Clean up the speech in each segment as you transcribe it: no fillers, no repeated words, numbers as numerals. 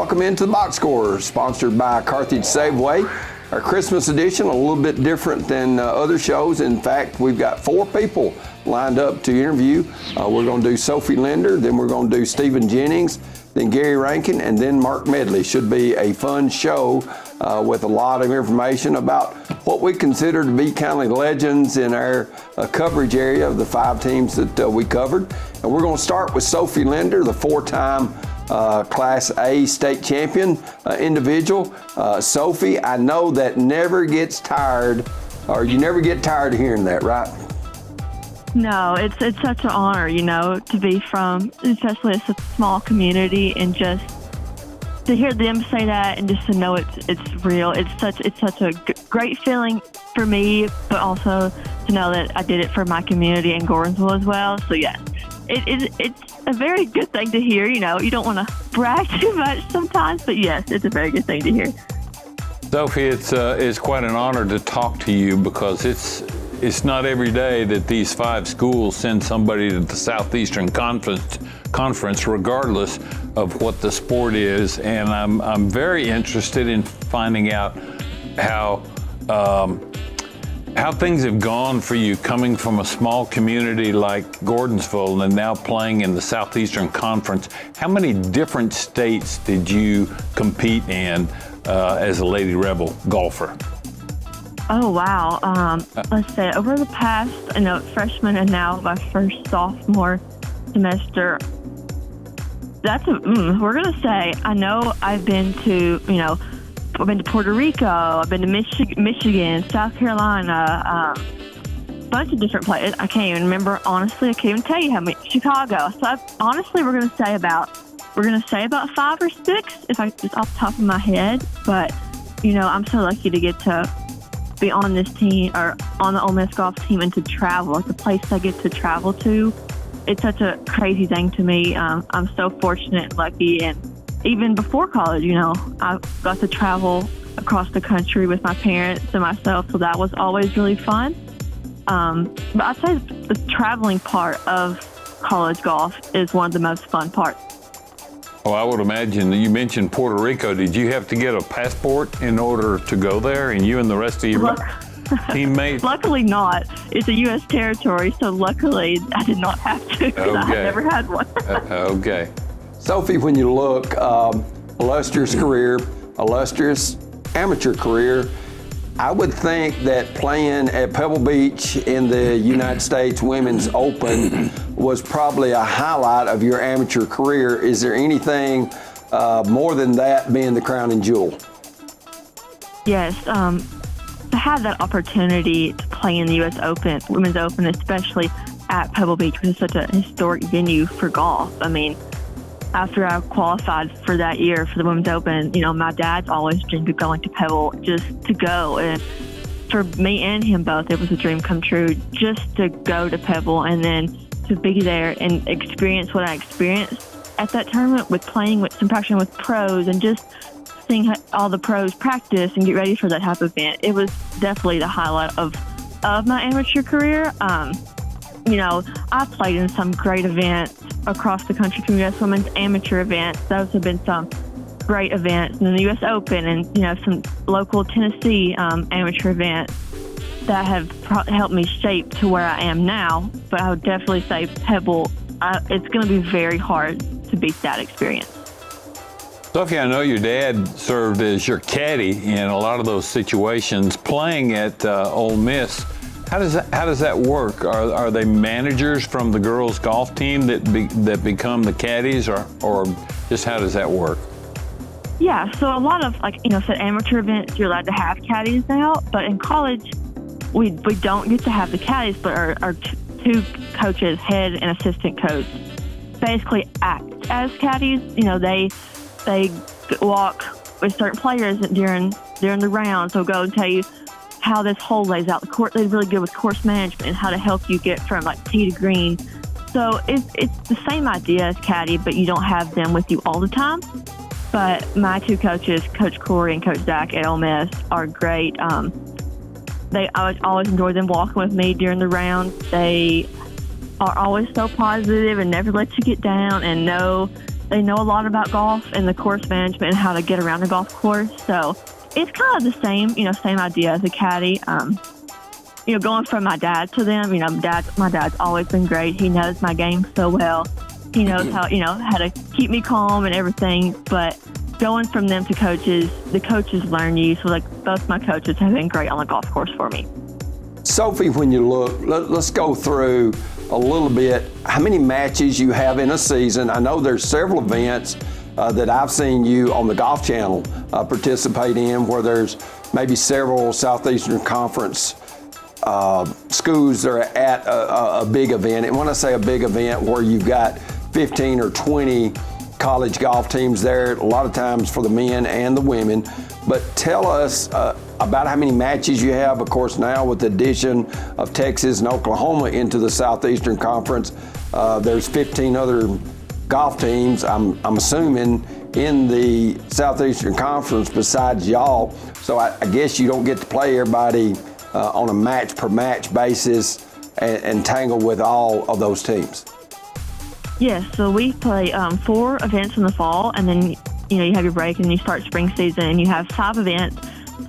Welcome into the Box Score, sponsored by Carthage Safeway. Our Christmas edition, a little bit different than other shows. In fact, we've got 4 people lined up to interview. We're going to do Sophie Linder, then we're going to do Stephen Jennings, then Gary Rankin, and then Mark Medley. Should be a fun show with a lot of information about what we consider to be kind of legends in our coverage area of the 5 teams that we covered. And we're going to start with Sophie Linder, the 4-time Class A state champion individual. Sophie, I know that never gets tired, or you never get tired of hearing that, right? No, it's such an honor, to be from, especially a small community, and just to hear them say that, and just to know it's real. It's such a great feeling for me, but also to know that I did it for my community in Gordonsville as well. So yes, it's a very good thing to hear. You don't want to brag too much sometimes, but yes, it's a very good thing to hear. Sophie, it's quite an honor to talk to you, because it's not every day that these 5 schools send somebody to the Southeastern Conference, regardless of what the sport is. And I'm very interested in finding out how things have gone for you, coming from a small community like Gordonsville and now playing in the Southeastern Conference. How many different states did you compete in as a Lady Rebel golfer? Oh, wow. Let's say over the past, freshman and now my first sophomore semester, we're going to say, I know I've been to, I've been to Puerto Rico, I've been to Michigan, South Carolina, a bunch of different places. I can't even remember, honestly. I can't even tell you how many. Chicago. So honestly, we're going to say about 5 or 6, if I just off the top of my head. But, I'm so lucky to get to be on this team, or on the Ole Miss golf team, and to travel. It's a place I get to travel to. It's such a crazy thing to me. I'm so fortunate and lucky. And even before college, I got to travel across the country with my parents and myself, so that was always really fun. But I'd say the traveling part of college golf is one of the most fun parts. Well, I would imagine. You mentioned Puerto Rico. Did you have to get a passport in order to go there, and you and the rest of your teammates? Luckily not. It's a U.S. territory, so luckily I did not have to, because I had never had one. Okay. Sophie, when you look, illustrious career, illustrious amateur career, I would think that playing at Pebble Beach in the United States Women's Open was probably a highlight of your amateur career. Is there anything more than that being the crowning jewel? Yes. To have that opportunity to play in the U.S. Open, Women's Open, especially at Pebble Beach, which is such a historic venue for golf. I mean, after I qualified for that year for the Women's Open, my dad's always dreamed of going to Pebble just to go. And for me and him both, it was a dream come true just to go to Pebble and then to be there and experience what I experienced at that tournament, with playing with some practicing with pros and just seeing all the pros practice and get ready for that type of event. It was definitely the highlight of my amateur career. I played in some great events across the country from U.S. Women's amateur events. Those have been some great events, and the U.S. Open, and some local Tennessee amateur events that have helped me shape to where I am now. But I would definitely say Pebble, it's going to be very hard to beat that experience. Sophie, I know your dad served as your caddy in a lot of those situations. Playing at Ole Miss, how does that work? Are they managers from the girls' golf team that become the caddies, or just how does that work? Yeah, so a lot of said amateur events, you're allowed to have caddies now, but in college, we don't get to have the caddies, but our 2 coaches, head and assistant coach, basically act as caddies. They walk with certain players during the rounds. They'll go and tell you how this hole lays out. They're really good with course management and how to help you get from tee to green. So it's the same idea as caddy, but you don't have them with you all the time. But my 2 coaches, Coach Corey and Coach Zach at Ole Miss, are great. I always enjoy them walking with me during the rounds. They are always so positive and never let you get down, and know they know a lot about golf and the course management and how to get around the golf course. So it's kind of the same, same idea as a caddy. Going from my dad to them, my dad's always been great. He knows my game so well. He knows how to keep me calm and everything. But going from them to coaches, the coaches learn you. So like both my coaches have been great on the golf course for me. Sophie, when you look, let's go through a little bit how many matches you have in a season. I know there's several events that I've seen you on the Golf Channel participate in, where there's maybe several Southeastern Conference schools that are at a big event. And when I say a big event, where you've got 15 or 20 college golf teams there, a lot of times for the men and the women. But tell us about how many matches you have. Of course, now with the addition of Texas and Oklahoma into the Southeastern Conference, there's 15 other golf teams, I'm assuming, in the Southeastern Conference besides y'all. So I guess you don't get to play everybody on a match-per-match basis and tangle with all of those teams. Yes, so we play 4 events in the fall, and then you have your break and you start spring season, and you have 5 events,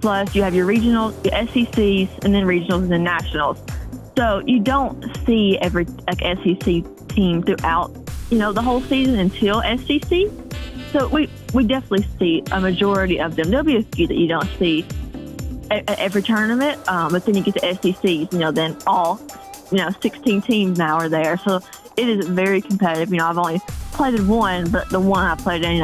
plus you have your regionals, your SECs, and then regionals and then nationals. So you don't see every SEC team throughout the whole season until SEC. So we definitely see a majority of them. There'll be a few that you don't see at every tournament, but then you get to SECs, then all 16 teams now are there. So it is very competitive. I've only played in one, but the one I played in,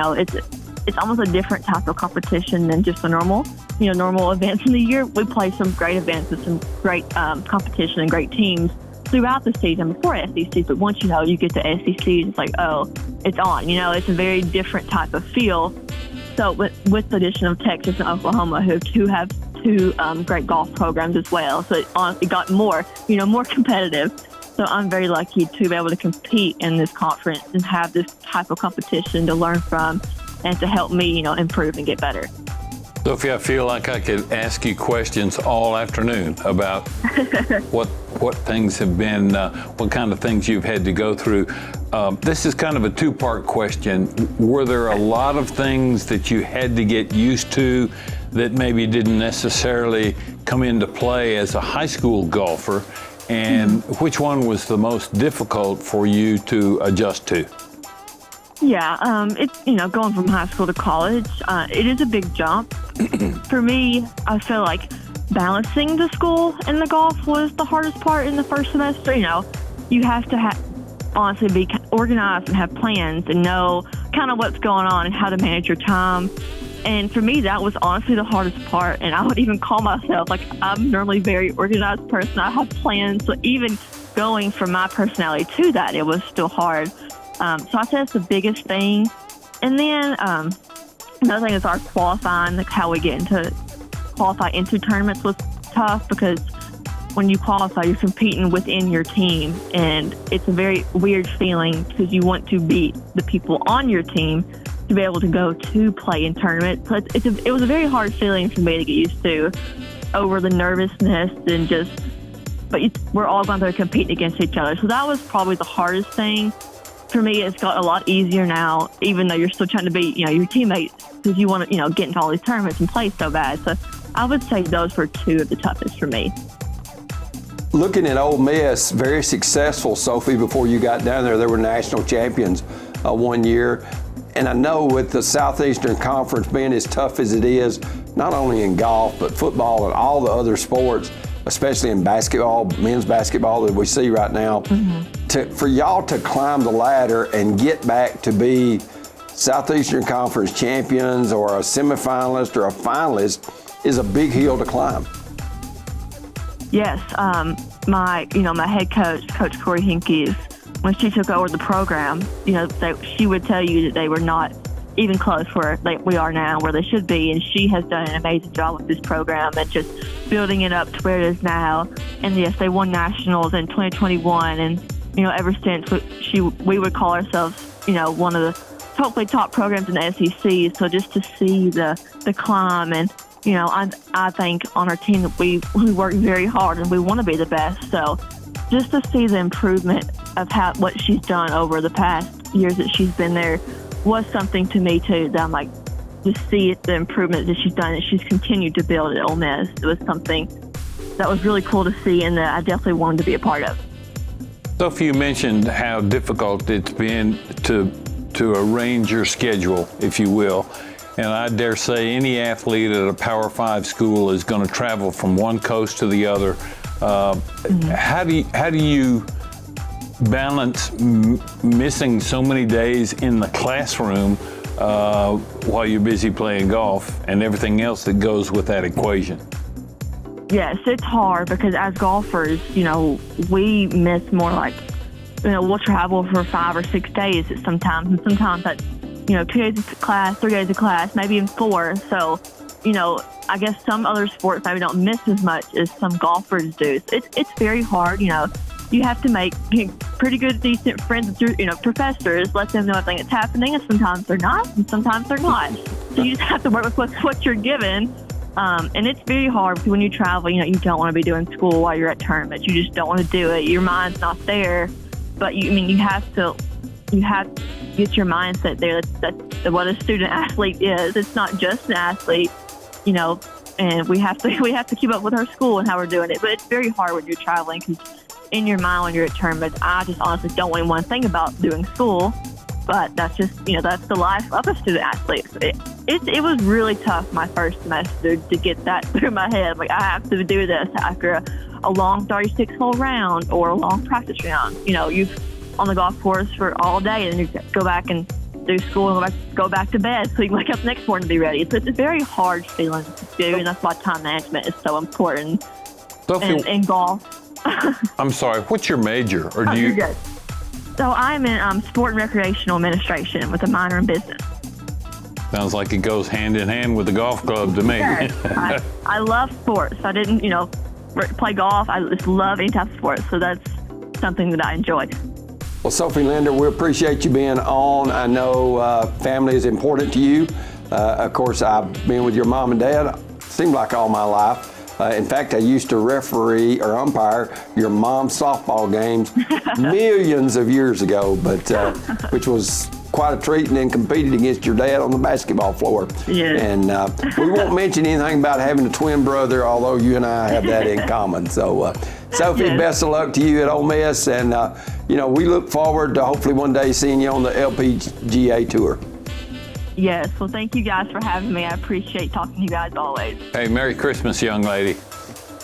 it's almost a different type of competition than just the normal events in the year. We play some great events with some great competition and great teams throughout the season before SEC. But once you get to SEC, it's like, oh, it's on. It's a very different type of feel. So with the addition of Texas and Oklahoma, who have two great golf programs as well, so it got more competitive. So I'm very lucky to be able to compete in this conference and have this type of competition to learn from and to help me, improve and get better. Sophie, I feel like I could ask you questions all afternoon about what things have been, what kind of things you've had to go through. This is kind of a 2-part question. Were there a lot of things that you had to get used to that maybe didn't necessarily come into play as a high school golfer? And which one was the most difficult for you to adjust to? Yeah, it's, going from high school to college, it is a big jump. For me, I feel like balancing the school and the golf was the hardest part in the first semester. You have to honestly be organized and have plans and know kind of what's going on and how to manage your time. And for me, that was honestly the hardest part. And I would even call myself, I'm normally a very organized person. I have plans. So even going from my personality to that, it was still hard. So I say that's the biggest thing. And then another thing is our qualifying, how we get qualify into tournaments was tough, because when you qualify, you're competing within your team. And it's a very weird feeling, because you want to beat the people on your team to be able to go to play in tournaments. So it was a very hard feeling for me to get used to, over the nervousness and we're all going to compete against each other. So that was probably the hardest thing. For me, it's got a lot easier now, even though you're still trying to beat, your teammates, because you want to, get into all these tournaments and play so bad. So I would say those were 2 of the toughest for me. Looking at Ole Miss, very successful, Sophie, before you got down there. They were national champions one year. And I know with the Southeastern Conference being as tough as it is, not only in golf, but football and all the other sports, especially in basketball, men's basketball that we see right now, for y'all to climb the ladder and get back to be Southeastern Conference champions or a semifinalist or a finalist is a big hill to climb. Yes, my head coach, Coach Corey Hinkes, when she took over the program, she would tell you that they were not even close where we are now, where they should be. And she has done an amazing job with this program and just building it up to where it is now. And yes, they won nationals in 2021. And, ever since we would call ourselves, one of the hopefully top programs in the SEC. So just to see the climb, and, I think on our team that we work very hard and we want to be the best. So just to see the improvement of what she's done over the past years that she's been there was something to me too, that I'm like, to see the improvement that she's done, and she's continued to build at Ole Miss. It was something that was really cool to see, and that I definitely wanted to be a part of. Sophie, you mentioned how difficult it's been to arrange your schedule, if you will. And I dare say any athlete at a Power 5 school is going to travel from one coast to the other. How do you balance missing so many days in the classroom while you're busy playing golf and everything else that goes with that equation? Yes, it's hard because as golfers, we miss more like, we'll travel for 5 or 6 days sometimes, and sometimes that's, 2 days of class, 3 days of class, maybe even 4. So, I guess some other sports maybe don't miss as much as some golfers do. So it's very hard, You have to make pretty good, decent friends with your, professors, let them know everything that's happening, and sometimes they're not, and sometimes they're not. So you just have to work with what you're given. And it's very hard because when you travel, you don't want to be doing school while you're at tournaments. You just don't want to do it. Your mind's not there. But you have to get your mindset there. That's what a student athlete is. It's not just an athlete, and we have to keep up with our school and how we're doing it. But it's very hard when you're traveling because in your mind when you're at tournaments, I just honestly don't really want to think about doing school. But that's just, that's the life of a student athlete. It was really tough my first semester to get that through my head. Like, I have to do this after a long 36-hole round or a long practice round. You've on the golf course for all day, and you go back and do school and go back to bed so you can wake up the next morning to be ready. So it's a very hard feeling to do, and that's why time management is so important in golf. I'm sorry, what's your major? Or do you? You're good. So I'm in sport and recreational administration with a minor in business. Sounds like it goes hand in hand with the golf club to me. Sure. I love sports. I didn't, play golf. I just love any type of sport. So that's something that I enjoy. Well, Sophie Linder, we appreciate you being on. I know family is important to you. Of course, I've been with your mom and dad, seemed like all my life. In fact, I used to referee or umpire your mom's softball games millions of years ago, but which was quite a treat, and then competed against your dad on the basketball floor. Yeah. And we won't mention anything about having a twin brother, although you and I have that in common. So, Sophie, best of luck to you at Ole Miss, and we look forward to hopefully one day seeing you on the LPGA Tour. Yes, well, thank you guys for having me. I appreciate talking to you guys always. Hey, Merry Christmas, young lady.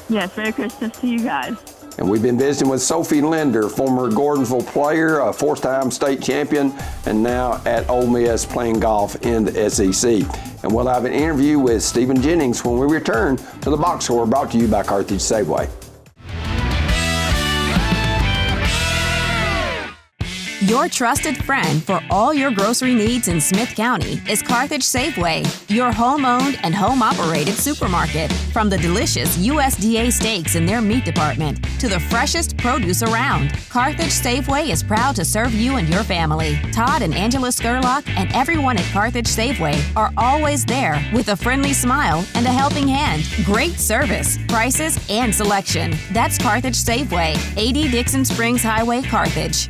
Yes, Merry Christmas to you guys. And we've been visiting with Sophie Linder, former Gordonsville player, a 4-time state champion, and now at Ole Miss playing golf in the SEC. And we'll have an interview with Stephen Jennings when we return to the Box Score, brought to you by Carthage Safeway. Your trusted friend for all your grocery needs in Smith County is Carthage Safeway, your home-owned and home-operated supermarket. From the delicious USDA steaks in their meat department to the freshest produce around, Carthage Safeway is proud to serve you and your family. Todd and Angela Skurlock and everyone at Carthage Safeway are always there with a friendly smile and a helping hand. Great service, prices, and selection. That's Carthage Safeway, 80 Dixon Springs Highway, Carthage.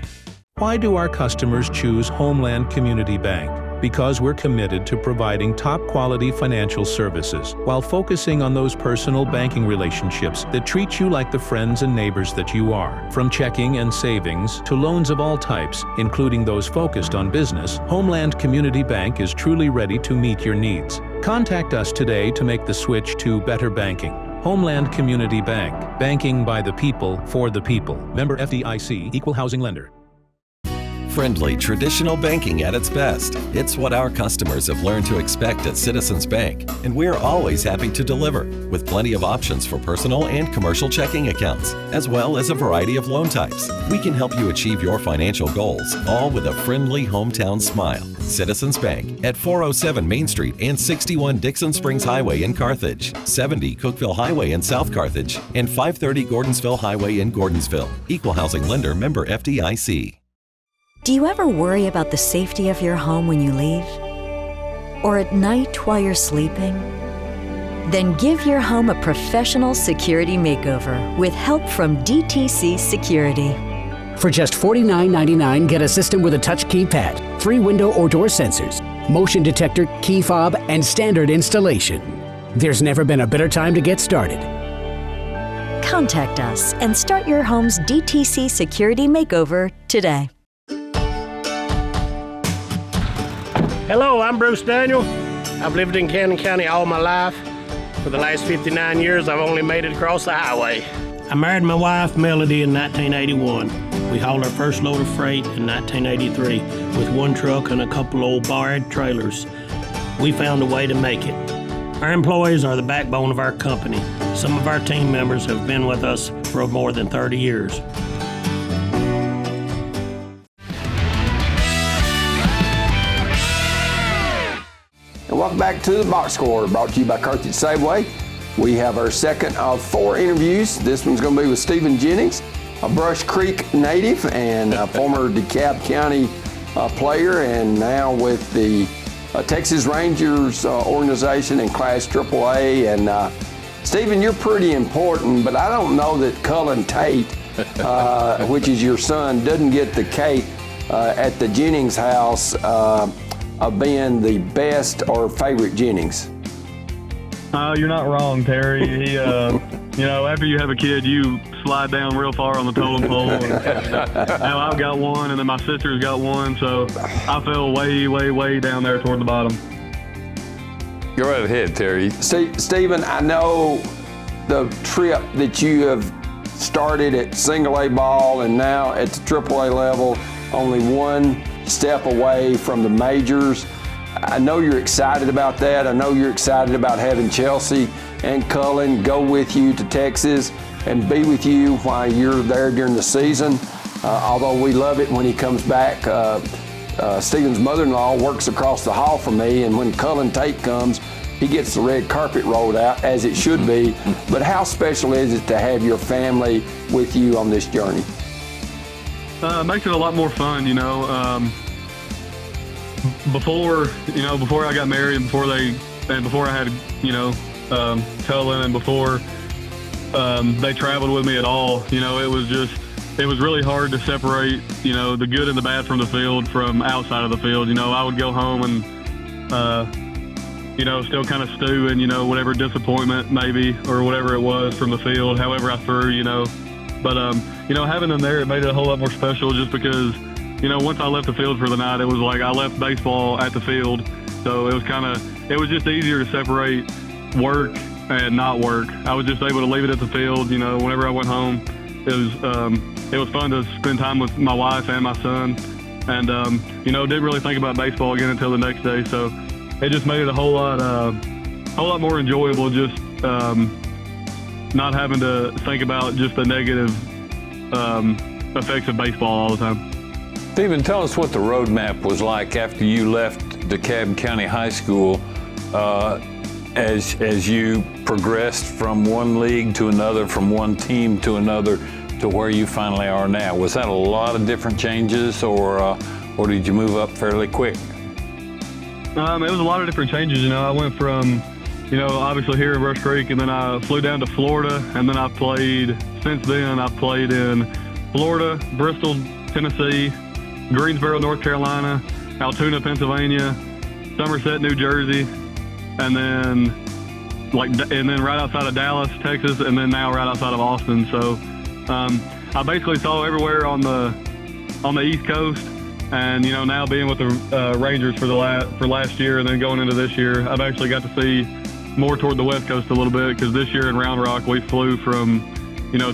Why do our customers choose Homeland Community Bank? Because we're committed to providing top-quality financial services while focusing on those personal banking relationships that treat you like the friends and neighbors that you are. From checking and savings to loans of all types, including those focused on business, Homeland Community Bank is truly ready to meet your needs. Contact us today to make the switch to better banking. Homeland Community Bank. Banking by the people, for the people. Member FDIC, Equal Housing Lender. Friendly, traditional banking at its best. It's what our customers have learned to expect at Citizens Bank, and we're always happy to deliver, with plenty of options for personal and commercial checking accounts, as well as a variety of loan types. We can help you achieve your financial goals, all with a friendly hometown smile. Citizens Bank at 407 Main Street and 61 Dixon Springs Highway in Carthage, 70 Cookeville Highway in South Carthage, and 530 Gordonsville Highway in Gordonsville. Equal Housing Lender, member FDIC. Do you ever worry about the safety of your home when you leave? Or at night while you're sleeping? Then give your home a professional security makeover with help from DTC Security. For just $49.99, get a system with a touch keypad, 3 window or door sensors, motion detector, key fob, and standard installation. There's never been a better time to get started. Contact us and start your home's DTC security makeover today. Hello, I'm Bruce Daniel. I've lived in Cannon County all my life. For the last 59 years, I've only made it across the highway. I married my wife, Melody, in 1981. We hauled our first load of freight in 1983 with 1 truck and a couple old barred trailers. We found a way to make it. Our employees are the backbone of our company. Some of our team members have been with us for more than 30 years. And welcome back to the Box Score, brought to you by Carthage Safeway. We have our second of 4 interviews. This one's going to be with Stephen Jennings, a Brush Creek native and a former DeKalb County player, and now with the Texas Rangers organization in Class AAA. And Stephen, you're pretty important, but I don't know that Cullen Tate, which is your son, doesn't get the cake at the Jennings house of being the best or favorite Jennings. You're not wrong, Terry. He, after you have a kid, you slide down real far on the totem pole. Now I've got one, and then my sister's got one, so I fell way, way, way down there toward the bottom. Go right ahead, Terry. Stephen, I know the trip that you have started at single A ball and now at the AAA level, only one step away from the majors. I know you're excited about that. I know you're excited about having Chelsea and Cullen go with you to Texas and be with you while you're there during the season. Although we love it when he comes back. Stephen's mother-in-law works across the hall from me, and when Cullen Tate comes, he gets the red carpet rolled out, as it should be. But how special is it to have your family with you on this journey? It makes it a lot more fun, Before I got married, and before I had, Cullen, and before they traveled with me at all, it was really hard to separate, the good and the bad from the field, from outside of the field. I would go home and, still kind of stew in, whatever disappointment maybe, or whatever it was from the field, however I threw, But, having them there, it made it a whole lot more special, just because, once I left the field for the night, it was like I left baseball at the field. So it was just easier to separate work and not work. I was just able to leave it at the field. Whenever I went home, it was fun to spend time with my wife and my son. And, didn't really think about baseball again until the next day. So it just made it a whole lot more enjoyable, just not having to think about just the negative effects of baseball all the time. Stephen, tell us what the roadmap was like after you left DeKalb County High School, as you progressed from one league to another, from one team to another, to where you finally are now. Was that a lot of different changes, or did you move up fairly quick? It was a lot of different changes. I went from, obviously here in Brush Creek, and then I flew down to Florida, and then I've played in Florida, Bristol, Tennessee, Greensboro, North Carolina, Altoona, Pennsylvania, Somerset, New Jersey, and then right outside of Dallas, Texas, and then now right outside of Austin. So I basically saw everywhere on the East Coast, and now being with the Rangers for last year, and then going into this year, I've actually got to see more toward the West Coast a little bit, because this year in Round Rock we flew from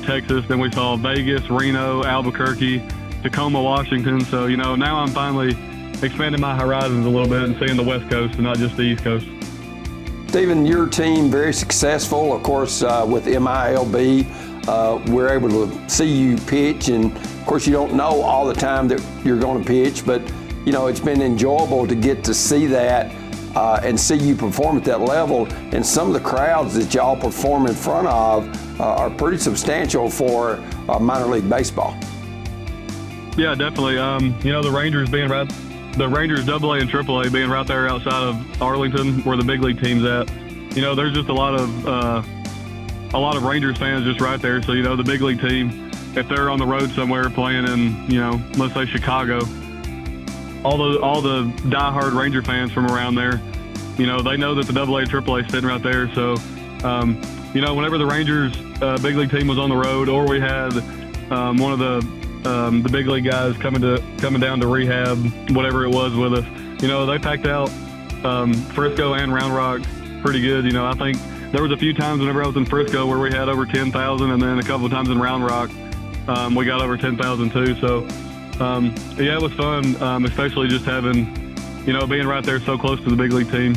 Texas, then we saw Vegas, Reno, Albuquerque, Tacoma, Washington. So, now I'm finally expanding my horizons a little bit and seeing the West Coast and not just the East Coast. Stephen, your team very successful, of course, with MILB. We're able to see you pitch, and of course you don't know all the time that you're going to pitch, but it's been enjoyable to get to see that and see you perform at that level. And some of the crowds that y'all perform in front of are pretty substantial for minor league baseball. Yeah, definitely. The Rangers AA and AAA being right there outside of Arlington, where the big league team's at. There's just a lot of Rangers fans just right there. So the big league team, if they're on the road somewhere playing in, let's say Chicago, all the diehard Ranger fans from around there, they know that the AA and AAA is sitting right there. So, whenever the Rangers big league team was on the road, or we had one of the big league guys coming down to rehab, whatever it was with us, they packed out Frisco and Round Rock pretty good. I think there was a few times whenever I was in Frisco where we had over 10,000, and then a couple of times in Round Rock we got over 10,000 too. So it was fun, especially just having, being right there so close to the big league team.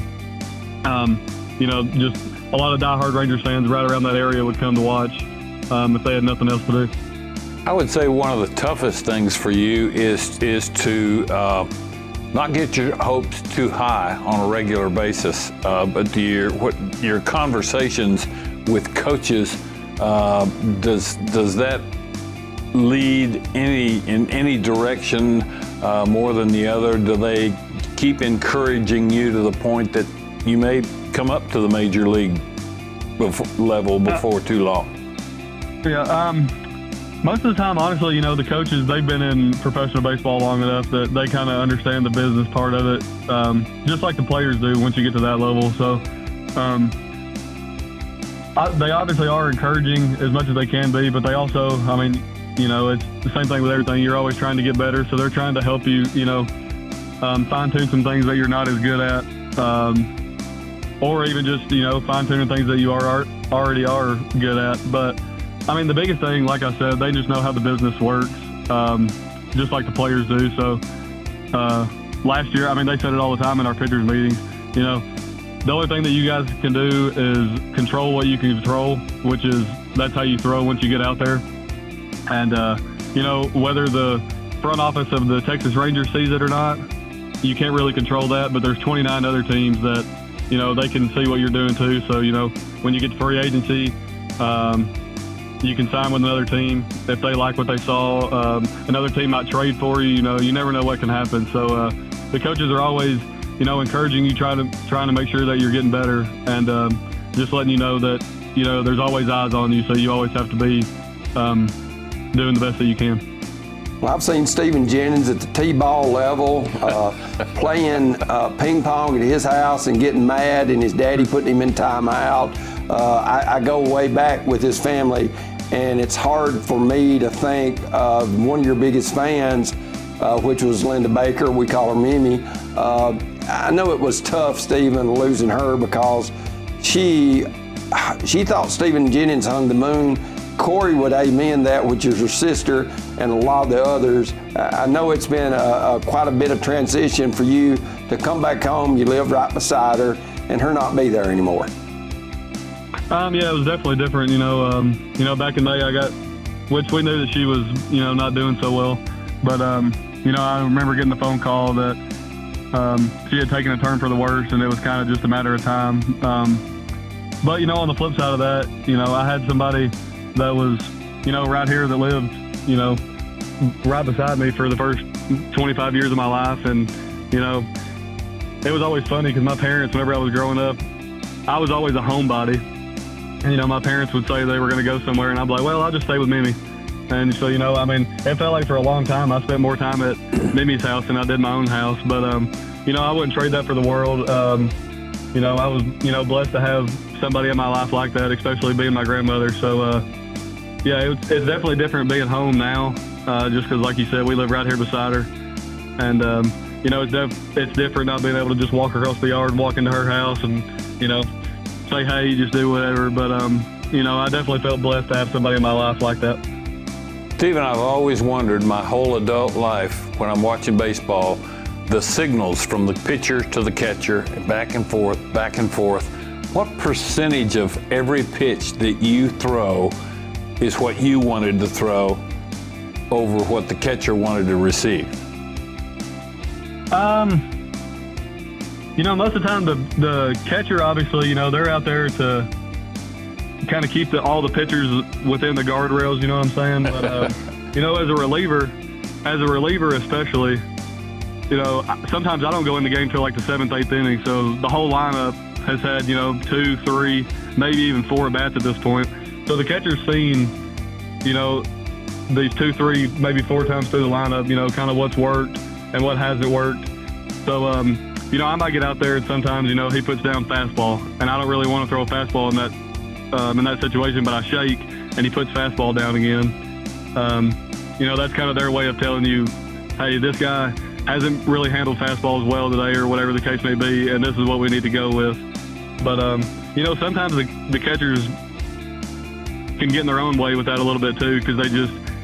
Just a lot of diehard Rangers fans right around that area would come to watch if they had nothing else to do. I would say one of the toughest things for you is to not get your hopes too high on a regular basis, but your conversations with coaches, does that lead in any direction more than the other? Do they keep encouraging you to the point that you may come up to the major league level before too long? Yeah, most of the time, honestly, the coaches, they've been in professional baseball long enough that they kind of understand the business part of it, just like the players do once you get to that level. So they obviously are encouraging as much as they can be, but they also, it's the same thing with everything. You're always trying to get better, so they're trying to help you, fine-tune some things that you're not as good at, or even just, fine-tuning things that you already are good at. But the biggest thing, like I said, they just know how the business works, just like the players do. So last year, they said it all the time in our pitchers meetings, the only thing that you guys can do is control what you can control, which is that's how you throw once you get out there. And, whether the front office of the Texas Rangers sees it or not, you can't really control that, but there's 29 other teams that, they can see what you're doing too. So, when you get to free agency, you can sign with another team if they like what they saw. Another team might trade for you. You never know what can happen. So the coaches are always, encouraging you, trying to make sure that you're getting better, and just letting you know that there's always eyes on you. So you always have to be doing the best that you can. Well, I've seen Stephen Jennings at the T-ball level playing ping pong at his house and getting mad, and his daddy putting him in timeout. I go way back with his family, and it's hard for me to think of one of your biggest fans, which was Linda Baker. We call her Mimi. I know it was tough, Stephen, losing her, because she thought Stephen Jennings hung the moon. Corey would amen that, which is her sister, and a lot of the others. I know it's been quite a bit of transition for you to come back home. You live right beside her, and her not be there anymore. Yeah, it was definitely different. Back in May, which we knew that she was, not doing so well. But, I remember getting the phone call that she had taken a turn for the worse, and it was kind of just a matter of time. But, on the flip side of that, I had somebody that was, right here that lived, right beside me for the first 25 years of my life. And, it was always funny because my parents, whenever I was growing up, I was always a homebody. And, my parents would say they were going to go somewhere, and I'd be like, well, I'll just stay with Mimi. And so, it felt like for a long time I spent more time at Mimi's house than I did my own house. But, I wouldn't trade that for the world. I was, blessed to have somebody in my life like that, especially being my grandmother. So, it's definitely different being home now, just because, like you said, we live right here beside her. And, it's different not being able to just walk across the yard and walk into her house and, say, hey, just do whatever. But, I definitely felt blessed to have somebody in my life like that. Stephen, I've always wondered my whole adult life when I'm watching baseball, the signals from the pitcher to the catcher, back and forth, what percentage of every pitch that you throw is what you wanted to throw over what the catcher wanted to receive? Most of the time the catcher, obviously, they're out there to kind of keep all the pitchers within the guardrails, you know what I'm saying? But, as a reliever especially, sometimes I don't go in the game till like the 7th, 8th inning. So the whole lineup has had, 2, 3, maybe even 4 at-bats at this point. So the catcher's seen, these 2, 3, maybe 4 times through the lineup, kind of what's worked and what hasn't worked. So, I might get out there and sometimes, he puts down fastball, and I don't really want to throw a fastball in that situation, but I shake and he puts fastball down again. That's kind of their way of telling you, hey, this guy hasn't really handled fastballs well today or whatever the case may be, and this is what we need to go with. But, sometimes the catchers can get in their own way with that a little bit too, because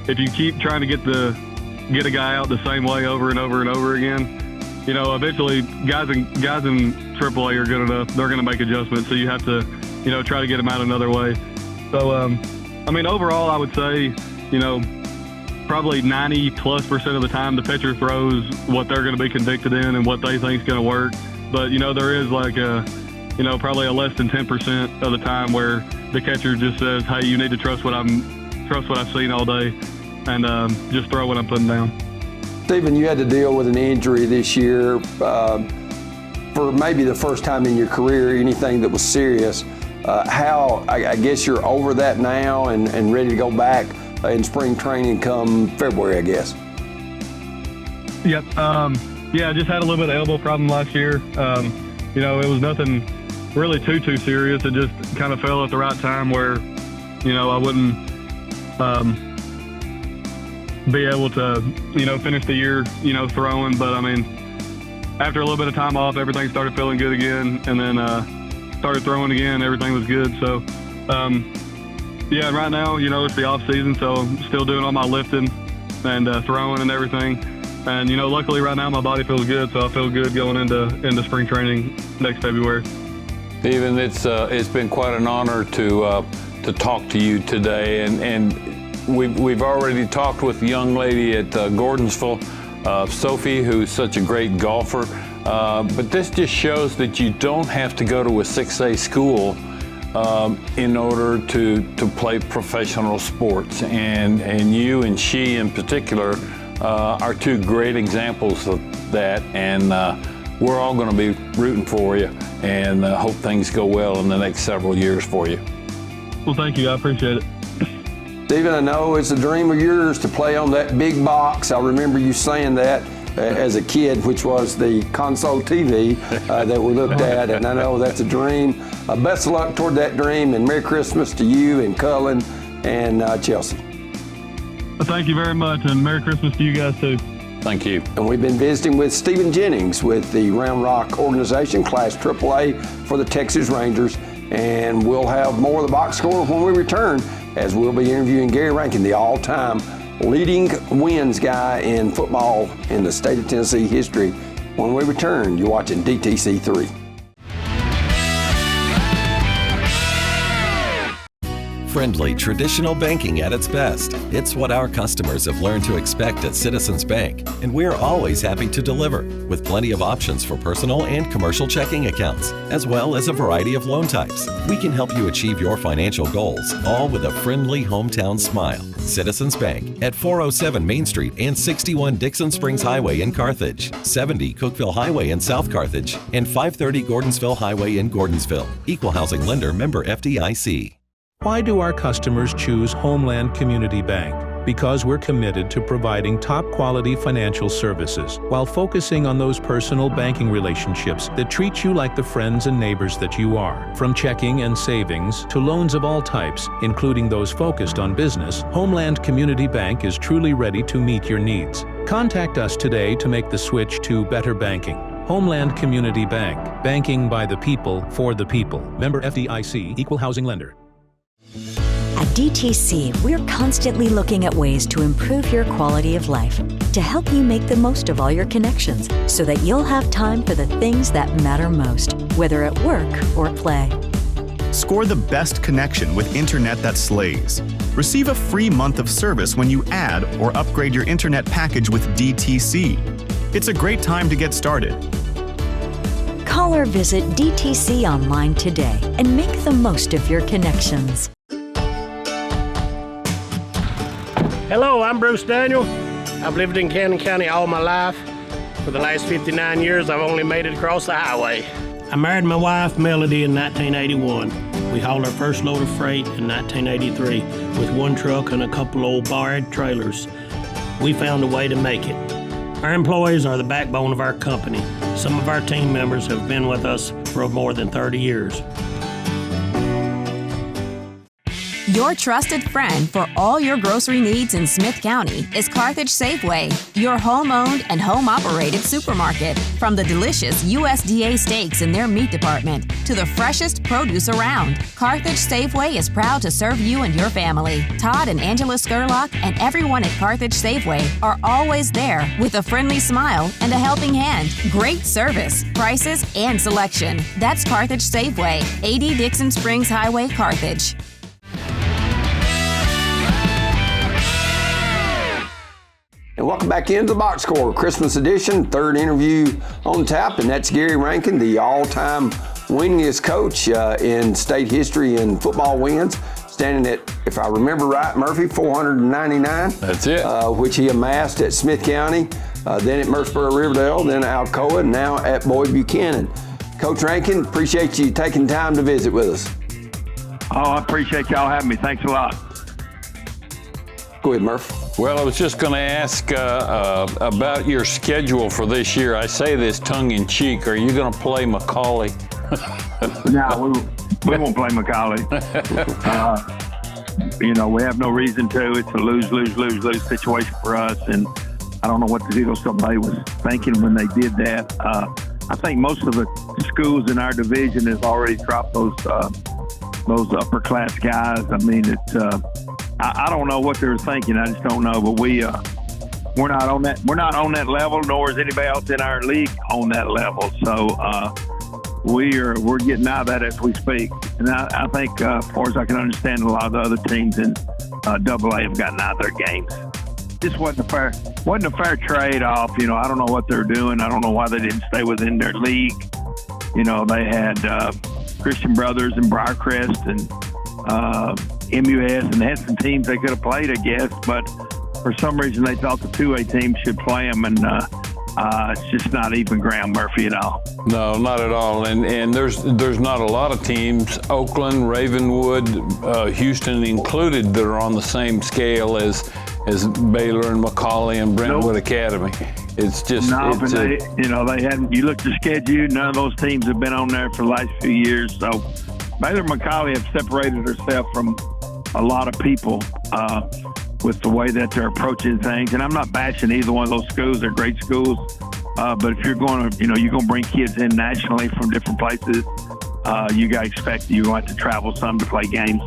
if you keep trying to get a guy out the same way over and over and over again, eventually guys in AAA are good enough. They're going to make adjustments, so you have to, try to get them out another way. So, overall, I would say, probably 90+% of the time the pitcher throws what they're going to be convicted in and what they think is going to work. But, there is like probably a less than 10% of the time where the catcher just says, hey, you need to trust what I've seen all day and just throw what I'm putting down. Stephen, you had to deal with an injury this year for maybe the first time in your career, anything that was serious. I guess you're over that now and ready to go back in spring training come February, I guess. Yep. I just had a little bit of elbow problem last year. It was nothing really too serious. It just kind of fell at the right time where, I wouldn't be able to, finish the year, throwing. But, after a little bit of time off, everything started feeling good again. And then started throwing again. Everything was good. So, right now, it's the off season, so I'm still doing all my lifting and throwing and everything. And, luckily right now my body feels good, so I feel good going into spring training next February. Stephen, it's been quite an honor to talk to you today, and we've already talked with the young lady at Gordonsville, Sophie, who's such a great golfer. But this just shows that you don't have to go to a 6A school in order to play professional sports, and you and she in particular are two great examples of that, and we're all going to be rooting for you and hope things go well in the next several years for you. Well, thank you. I appreciate it. Stephen, I know it's a dream of yours to play on that big box. I remember you saying that as a kid, which was the console TV that we looked at, and I know that's a dream. Best of luck toward that dream, and Merry Christmas to you and Cullen and Chelsea. Well, thank you very much, and Merry Christmas to you guys too. Thank you. And we've been visiting with Stephen Jennings with the Round Rock organization, Class AAA for the Texas Rangers, and we'll have more of the box score when we return, as we'll be interviewing Gary Rankin, the all-time leading wins guy in football in the state of Tennessee history. When we return, you're watching DTC 3. Friendly, traditional banking at its best. It's what our customers have learned to expect at Citizens Bank, and we're always happy to deliver, with plenty of options for personal and commercial checking accounts, as well as a variety of loan types. We can help you achieve your financial goals, all with a friendly hometown smile. Citizens Bank at 407 Main Street and 61 Dixon Springs Highway in Carthage, 70 Cookeville Highway in South Carthage, and 530 Gordonsville Highway in Gordonsville. Equal housing lender, member FDIC. Why do our customers choose Homeland Community Bank? Because we're committed to providing top-quality financial services while focusing on those personal banking relationships that treat you like the friends and neighbors that you are. From checking and savings to loans of all types, including those focused on business, Homeland Community Bank is truly ready to meet your needs. Contact us today to make the switch to better banking. Homeland Community Bank. Banking by the people, for the people. Member FDIC, Equal Housing Lender. At DTC, we're constantly looking at ways to improve your quality of life, to help you make the most of all your connections, so that you'll have time for the things that matter most, whether at work or play. Score the best connection with internet that slays. Receive a free month of service when you add or upgrade your internet package with DTC. It's a great time to get started. Call or visit DTC online today and make the most of your connections. Hello, I'm Bruce Daniel. I've lived in Cannon County all my life. For the last 59 years, I've only made it across the highway. I married my wife, Melody, in 1981. We hauled our first load of freight in 1983. with one truck and a couple old borrowed trailers. We found a way to make it. Our employees are the backbone of our company. Some of our team members have been with us for more than 30 years. Your trusted friend for all your grocery needs in Smith County is Carthage Safeway, your home-owned and home-operated supermarket. From the delicious USDA steaks in their meat department to the freshest produce around, Carthage Safeway is proud to serve you and your family. Todd and Angela Skurlock and everyone at Carthage Safeway are always there with a friendly smile and a helping hand. Great service, prices, and selection. That's Carthage Safeway, 80 Dixon Springs Highway, Carthage. And welcome back into the Box Score Christmas edition, third interview on tap, and that's Gary Rankin, the all-time winningest coach in state history in football wins, standing at, if I remember right, Murphy, 499. That's it. Which he amassed at Smith County, then at Murfreesboro Riverdale, then at Alcoa, and now at Boyd Buchanan. Coach Rankin, appreciate you taking time to visit with us. Oh, I appreciate y'all having me. Thanks a lot. Go ahead, Murph. Well, I was just going to ask about your schedule for this year. I say this tongue-in-cheek. Are you going to play Macaulay? No, we won't play Macaulay. We have no reason to. It's a lose situation for us, and I don't know what the Eagles somebody was thinking when they did that. I think most of the schools in our division has already dropped those upper-class guys. I mean, it's I don't know what they were thinking. I just don't know. But we're not on that. We're not on that level, nor is anybody else in our league on that level. So we're getting out of that as we speak. And I think, as far as I can understand, a lot of the other teams in AA have gotten out of their games. This wasn't a fair trade-off. I don't know what they're doing. I don't know why they didn't stay within their league. They had Christian Brothers and Briarcrest and MUS, and they had some teams they could have played, I guess, but for some reason they thought the 2A team should play them, and it's just not even ground, Murphy, at all. No, not at all. And there's not a lot of teams, Oakland, Ravenwood, Houston included, that are on the same scale as Baylor and Macaulay and Brentwood Academy. It's just they hadn't. You look at the schedule, none of those teams have been on there for the last few years. So Baylor and Macaulay have separated herself from a lot of people with the way that they're approaching things. And I'm not bashing either one of those schools. They're great schools. But if you're going to, you're going to bring kids in nationally from different places, you got to expect you're going to have to travel some to play games.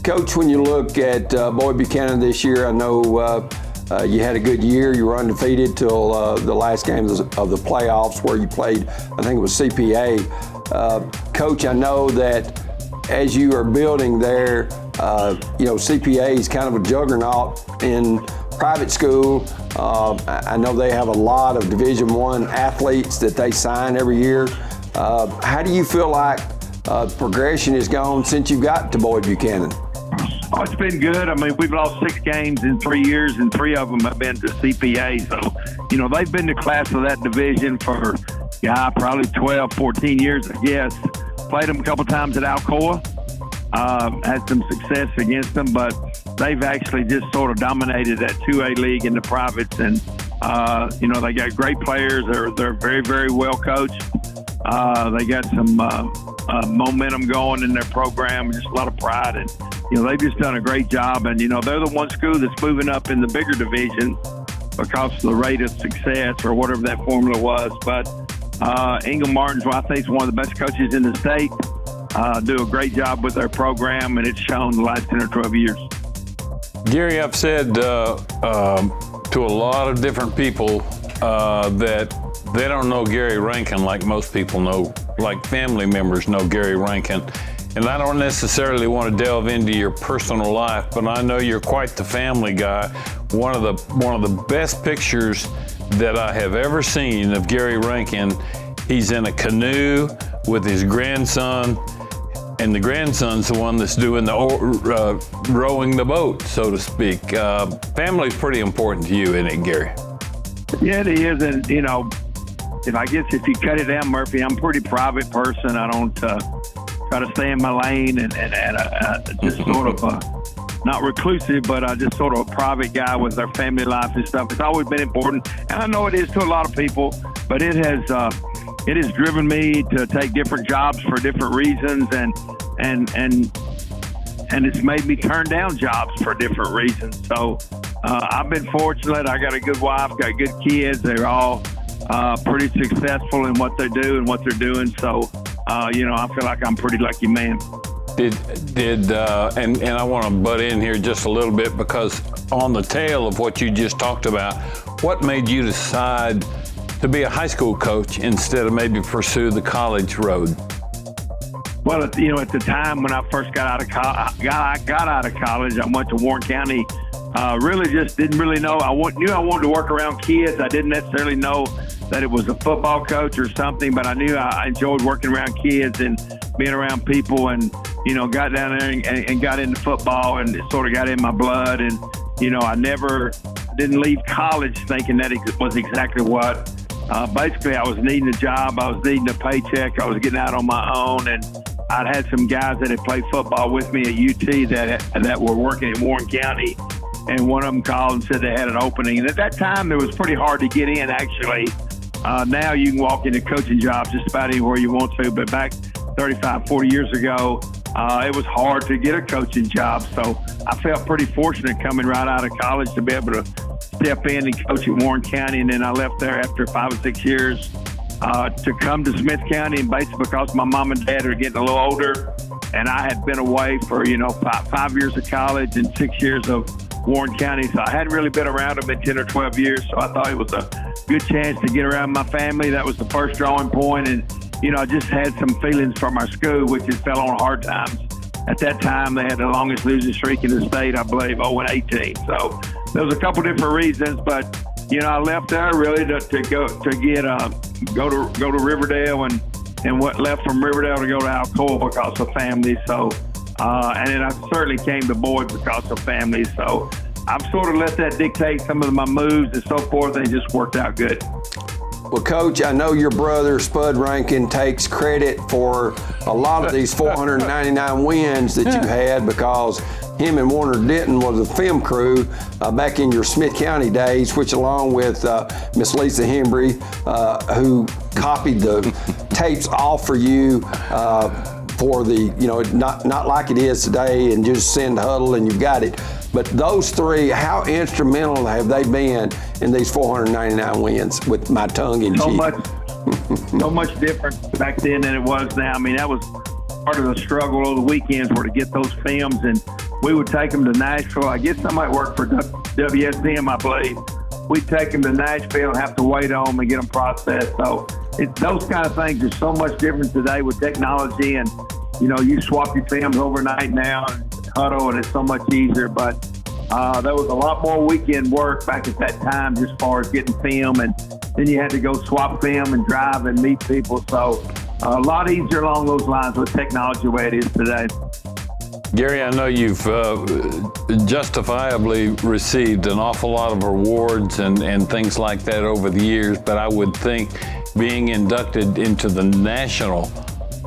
Coach, when you look at Boyd Buchanan this year, I know you had a good year. You were undefeated till the last game of the playoffs where you played, I think it was CPA. Coach, I know that as you are building there, CPA is kind of a juggernaut in private school. I know they have a lot of Division I athletes that they sign every year. How do you feel like progression has gone since you got to Boyd Buchanan? Oh, it's been good. I mean, we've lost 6 games in 3 years, and 3 of them have been to CPA. So, they've been the class of that division for, probably 12, 14 years, I guess. Played them a couple times at Alcoa. Had some success against them, but they've actually just sort of dominated that 2A league in the privates. And, they got great players. They're very, very well coached. They got some momentum going in their program, just a lot of pride. And, they've just done a great job. And, they're the one school that's moving up in the bigger division because of the rate of success or whatever that formula was. But Ingham Martins, I think, is one of the best coaches in the state. Do a great job with their program, and it's shown the last 10 or 12 years. Gary, I've said to a lot of different people that they don't know Gary Rankin like most people know, like family members know Gary Rankin. And I don't necessarily want to delve into your personal life, but I know you're quite the family guy. One of the best pictures that I have ever seen of Gary Rankin, he's in a canoe with his grandson, and the grandson's the one that's doing the rowing the boat, so to speak. Family's pretty important to you, isn't it, Gary? Yeah, it is. And, if you cut it down, Murphy, I'm a pretty private person. I don't try to stay in my lane and just sort of not reclusive, but just sort of a private guy with their family life and stuff. It's always been important, and I know it is to a lot of people, but it has driven me to take different jobs for different reasons, and it's made me turn down jobs for different reasons. So I've been fortunate. I got a good wife, got good kids. They're all pretty successful in what they do and what they're doing. So, I feel like I'm a pretty lucky man. And I want to butt in here just a little bit, because on the tail of what you just talked about, what made you decide to be a high school coach instead of maybe pursue the college road? Well, at the time when I first got out of college, I went to Warren County. Really just didn't really know. Knew I wanted to work around kids. I didn't necessarily know that it was a football coach or something, but I knew I enjoyed working around kids and being around people, and got down there and got into football, and it sort of got in my blood. And I didn't leave college thinking that it was exactly what. Basically, I was needing a job. I was needing a paycheck. I was getting out on my own, and I'd had some guys that had played football with me at UT that were working in Warren County, and one of them called and said they had an opening. And at that time, it was pretty hard to get in, actually. Now you can walk into coaching jobs just about anywhere you want to, but back 35, 40 years ago, it was hard to get a coaching job. So I felt pretty fortunate coming right out of college to be able to step in and coach at Warren County. And then I left there after 5 or 6 years to come to Smith County, and basically because my mom and dad are getting a little older, and I had been away for 5 years of college and 6 years of Warren County, so I hadn't really been around them in 10 or 12 years. So I thought it was a good chance to get around my family. That was the first drawing point, and I just had some feelings for my school, which just fell on hard times. At that time, they had the longest losing streak in the state, I believe, 0-18. So there was a couple different reasons, but I left there really to go to Riverdale, and what left from Riverdale to go to Alcoa because of family. So and then I certainly came to Boyd because of family. So I've sort of let that dictate some of my moves and so forth, and it just worked out good. Well, Coach, I know your brother, Spud Rankin, takes credit for a lot of these 499 wins that you had, because him and Warner Denton was the film crew back in your Smith County days, which along with Miss Lisa Hembry, who copied the tapes off for you for the, not like it is today and just send huddle and you've got it. But those three, how instrumental have they been in these 499 wins, with my tongue in cheek? So much different back then than it was now. I mean, that was part of the struggle of the weekends, were to get those films, and we would take them to Nashville. I guess somebody worked for WSM, I believe. We'd take them to Nashville and have to wait on them and get them processed. So those kind of things are so much different today with technology, and you swap your films overnight now and huddle, and it's so much easier. But there was a lot more weekend work back at that time, just as far as getting film, and then you had to go swap film and drive and meet people. So a lot easier along those lines with technology the way it is today. Gary, I know you've justifiably received an awful lot of awards and things like that over the years, but I would think being inducted into the National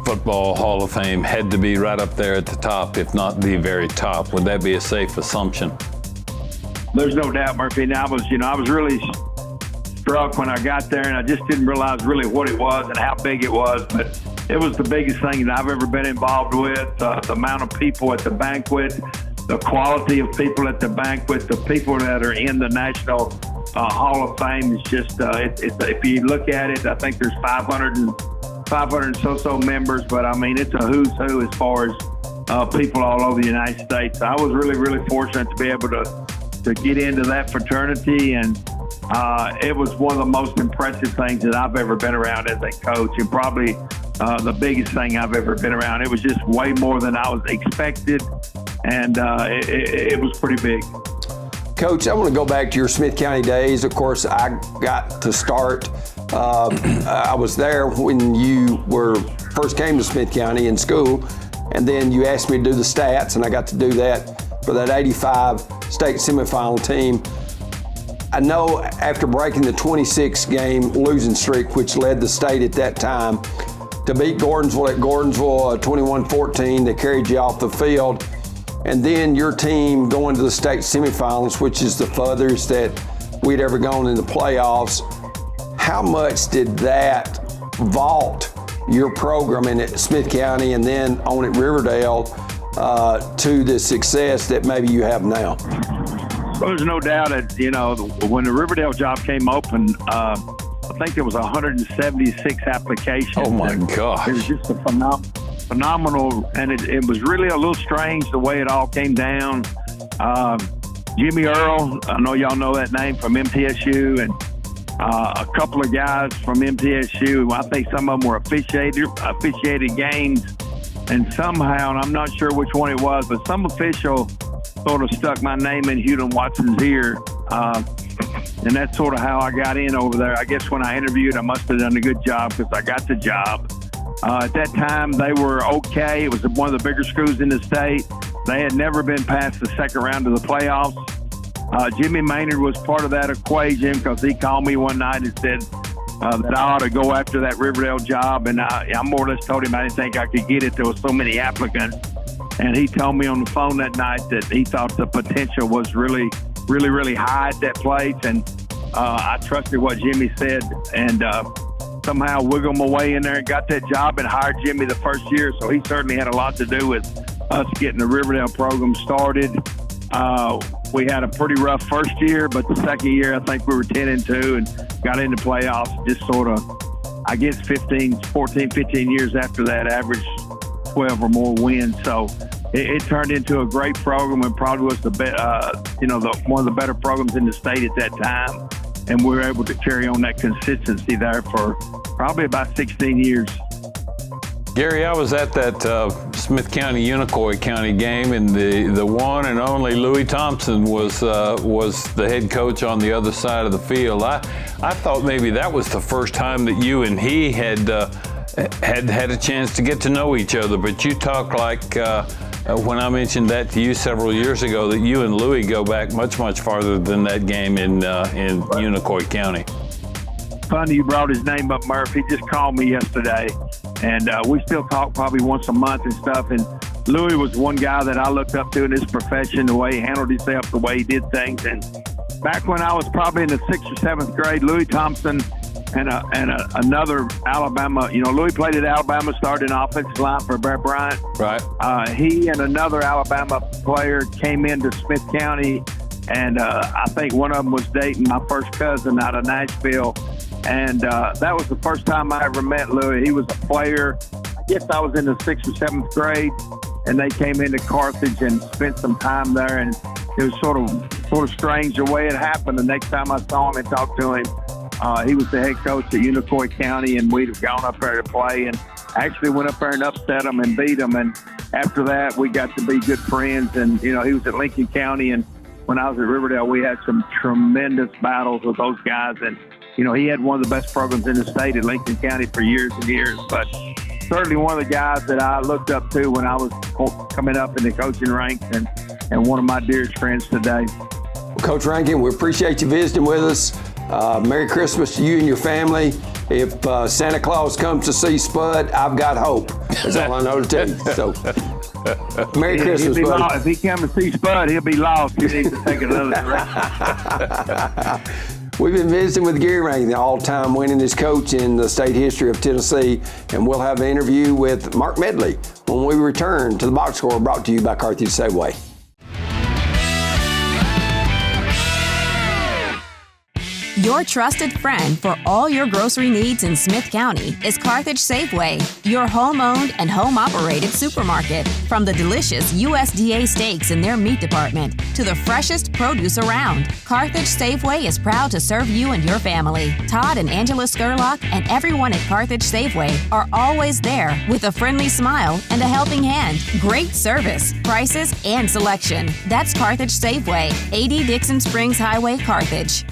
Football Hall of Fame had to be right up there at the top, if not the very top. Would that be a safe assumption? There's no doubt, Murphy. And I was really struck when I got there, and I just didn't realize really what it was and how big it was. But it was the biggest thing that I've ever been involved with. The amount of people at the banquet, the quality of people at the banquet, the people that are in the National Hall of Fame is just, if you look at it, I think there's 500 and so members, but I mean, it's a who's who as far as people all over the United States. I was really, really fortunate to be able to get into that fraternity, and it was one of the most impressive things that I've ever been around as a coach, and probably the biggest thing I've ever been around. It was just way more than I was expected, and it was pretty big. Coach, I want to go back to your Smith County days. Of course, I got to start. I was there when you first came to Smith County in school, and then you asked me to do the stats, and I got to do that for that 85 state semifinal team. I know after breaking the 26-game losing streak, which led the state at that time to beat Gordonsville at Gordonsville 21-14. They carried you off the field. And then your team going to the state semifinals, which is the furthest that we'd ever gone in the playoffs. How much did that vault your program in Smith County and then on at Riverdale to the success that maybe you have now? Well, there's no doubt that, you know, when the Riverdale job came open, I think there was 176 applications. Oh my gosh. It was just a phenomenal, and it was really a little strange the way it all came down. Jimmy Earl, I know y'all know that name, from MTSU, and a couple of guys from MTSU. I think some of them were officiated games, and somehow, and I'm not sure which one it was, but some official sort of stuck my name in Hewlin Watson's ear. And that's sort of how I got in over there. I guess when I interviewed, I must have done a good job because I got the job. At that time, they were okay. It was one of the bigger schools in the state. They had never been past the second round of the playoffs. Jimmy Maynard was part of that equation because he called me one night and said that I ought to go after that Riverdale job. And I more or less told him I didn't think I could get it. There were so many applicants. And he told me on the phone that night that he thought the potential was really, really, really high at that place. And I trusted what Jimmy said, and somehow wiggled my way in there and got that job and hired Jimmy the first year. So he certainly had a lot to do with us getting the Riverdale program started. We had a pretty rough first year, but the second year I think we were 10-2 and got into playoffs. Just sort of, I guess 14, 15 years after that, averaged 12 or more wins. So it turned into a great program and probably was one of the better programs in the state at that time. And we were able to carry on that consistency there for probably about 16 years. Gary, I was at that Smith County Unicoi County game, and the one and only Louis Thompson was the head coach on the other side of the field. I thought maybe that was the first time that you and he had a chance to get to know each other, but you talk like when I mentioned that to you several years ago, that you and Louis go back much, much farther than that game in Unicoi County. Funny you brought his name up, Murph. He just called me yesterday, and we still talk probably once a month and stuff. And Louis was one guy that I looked up to in his profession, the way he handled himself, the way he did things. And back when I was probably in the 6th or 7th grade, Louis Thompson and another Alabama, Louis played at Alabama, started an offensive line for Bear Bryant. Right. He and another Alabama player came into Smith County, and I think one of them was dating my first cousin out of Nashville. And that was the first time I ever met Louis. He was a player. I guess I was in the 6th or 7th grade, and they came into Carthage and spent some time there. And it was sort of strange the way it happened. The next time I saw him and talked to him, he was the head coach at Unicoi County, and we'd have gone up there to play and actually went up there and upset them and beat them. And after that, we got to be good friends. And, he was at Lincoln County, and when I was at Riverdale, we had some tremendous battles with those guys. And, he had one of the best programs in the state at Lincoln County for years and years. But certainly one of the guys that I looked up to when I was coming up in the coaching ranks, and one of my dearest friends today. Well, Coach Rankin, we appreciate you visiting with us. Merry Christmas to you and your family. If Santa Claus comes to see Spud, I've got hope. That's all I know to tell you. So, Merry Christmas, buddy. If he comes to see Spud, he'll be lost. He needs to take another direction. We've been visiting with Gary Rankin, the all-time winningest coach in the state history of Tennessee, and we'll have an interview with Mark Medley when we return to the Box Score, brought to you by Carthage Safeway. Your trusted friend for all your grocery needs in Smith County is Carthage Safeway, your home-owned and home-operated supermarket. From the delicious USDA steaks in their meat department to the freshest produce around, Carthage Safeway is proud to serve you and your family. Todd and Angela Skurlock and everyone at Carthage Safeway are always there with a friendly smile and a helping hand. Great service, prices, and selection. That's Carthage Safeway, 80 Dixon Springs Highway, Carthage.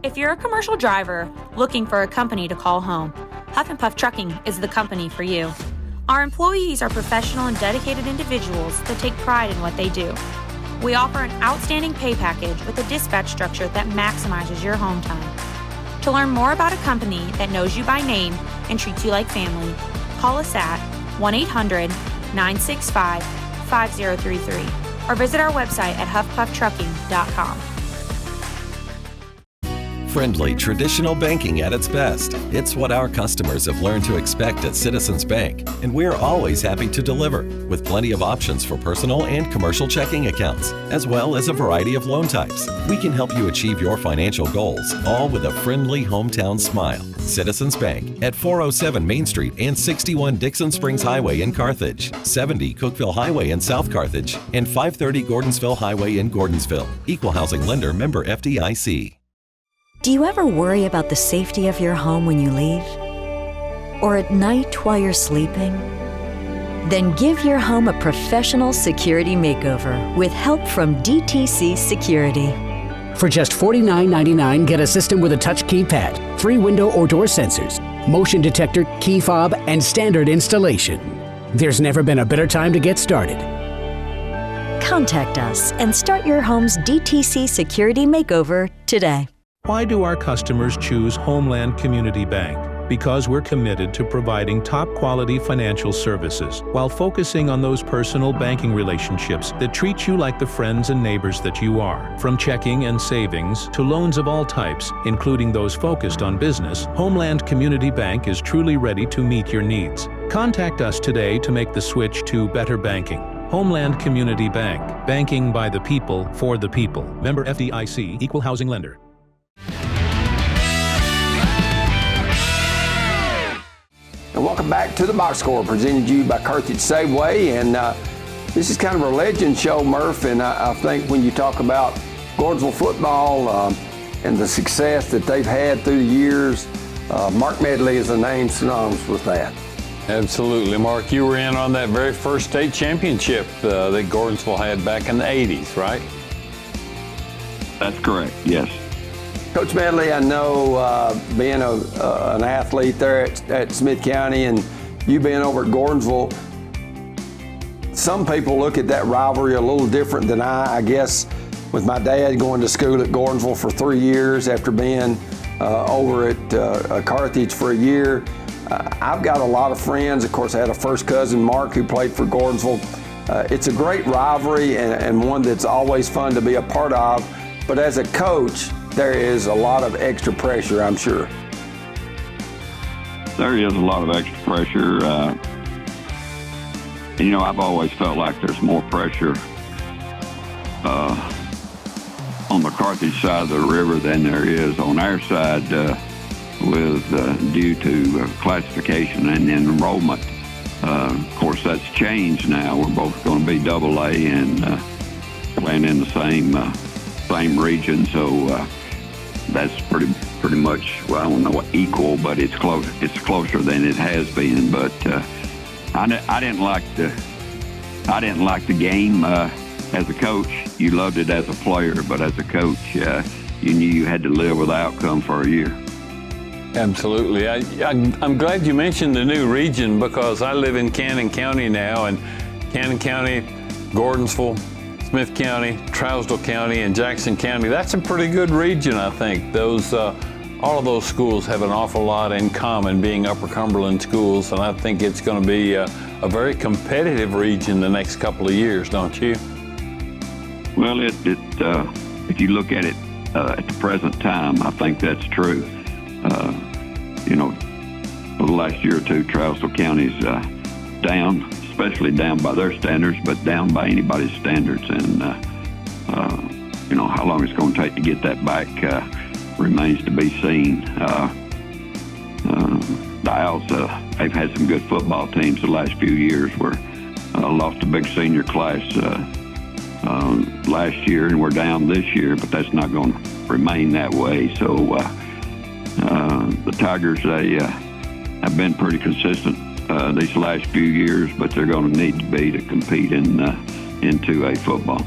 If you're a commercial driver looking for a company to call home, Huff and Puff Trucking is the company for you. Our employees are professional and dedicated individuals that take pride in what they do. We offer an outstanding pay package with a dispatch structure that maximizes your home time. To learn more about a company that knows you by name and treats you like family, call us at 1-800-965-5033 or visit our website at huffpufftrucking.com. Friendly, traditional banking at its best. It's what our customers have learned to expect at Citizens Bank, and we're always happy to deliver, with plenty of options for personal and commercial checking accounts, as well as a variety of loan types. We can help you achieve your financial goals, all with a friendly hometown smile. Citizens Bank at 407 Main Street and 61 Dixon Springs Highway in Carthage, 70 Cookeville Highway in South Carthage, and 530 Gordonsville Highway in Gordonsville. Equal housing lender, member FDIC. Do you ever worry about the safety of your home when you leave? Or at night while you're sleeping? Then give your home a professional security makeover with help from DTC Security. For just $49.99, get a system with a touch keypad, 3 window or door sensors, motion detector, key fob, and standard installation. There's never been a better time to get started. Contact us and start your home's DTC Security Makeover today. Why do our customers choose Homeland Community Bank? Because we're committed to providing top-quality financial services while focusing on those personal banking relationships that treat you like the friends and neighbors that you are. From checking and savings to loans of all types, including those focused on business, Homeland Community Bank is truly ready to meet your needs. Contact us today to make the switch to better banking. Homeland Community Bank. Banking by the people, for the people. Member FDIC, Equal Housing Lender. And welcome back to the Box Score, presented to you by Carthage Safeway. And this is kind of a legend show, Murph. And I think when you talk about Gordonsville football and the success that they've had through the years, Mark Medley is a name synonymous with that. Absolutely. Mark, you were in on that very first state championship that Gordonsville had back in the 80s, right? That's correct, yes. Coach Medley, I know being an athlete there at Smith County and you being over at Gordonsville, some people look at that rivalry a little different than I guess with my dad going to school at Gordonsville for 3 years after being over at Carthage for a year. I've got a lot of friends. Of course, I had a first cousin, Mark, who played for Gordonsville. It's a great rivalry and one that's always fun to be a part of. But as a coach, there is a lot of extra pressure, I'm sure. There is a lot of extra pressure. I've always felt like there's more pressure on the Carthage side of the river than there is on our side due to classification and enrollment. Of course, that's changed now. We're both going to be AA and playing in the same region, so that's pretty much, well, I don't know what equal, but it's close. It's closer than it has been. But I didn't like the game as a coach. You loved it as a player, but as a coach, you knew you had to live with the outcome for a year. Absolutely. I'm glad you mentioned the new region because I live in Cannon County now, and Cannon County, Gordonsville, Smith County, Trousdale County, and Jackson County. That's a pretty good region, I think. Those, all of those schools have an awful lot in common, being Upper Cumberland schools, and I think it's going to be a very competitive region the next couple of years, don't you? Well, if you look at it at the present time, I think that's true. For the last year or two, Trousdale County's down, especially down by their standards, but down by anybody's standards. And, how long it's going to take to get that back remains to be seen. The Owls, they've had some good football teams the last few years. We're lost a big senior class last year, and we're down this year, but that's not going to remain that way. So the Tigers, they have been pretty consistent these last few years, but they're going to need to be to compete in 2A football.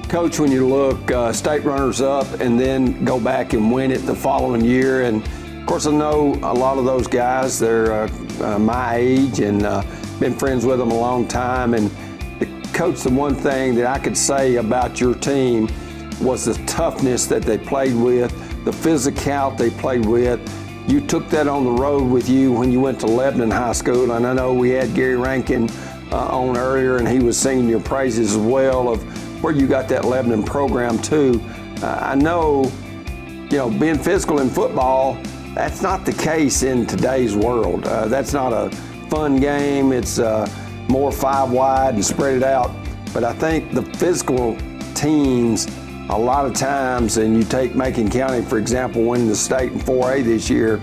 Coach, when you look state runners up and then go back and win it the following year, and of course I know a lot of those guys, they're my age and been friends with them a long time, and Coach, the one thing that I could say about your team was the toughness that they played with, the physicality they played with. you took that on the road with you when you went to Lebanon High School, and I know we had Gary Rankin on earlier, and he was singing your praises as well of where you got that Lebanon program too. I know, being physical in football, that's not the case in today's world. That's not a fun game. It's more 5 wide and spread it out. But I think the physical teams, a lot of times, and you take Macon County, for example, winning the state in 4A this year,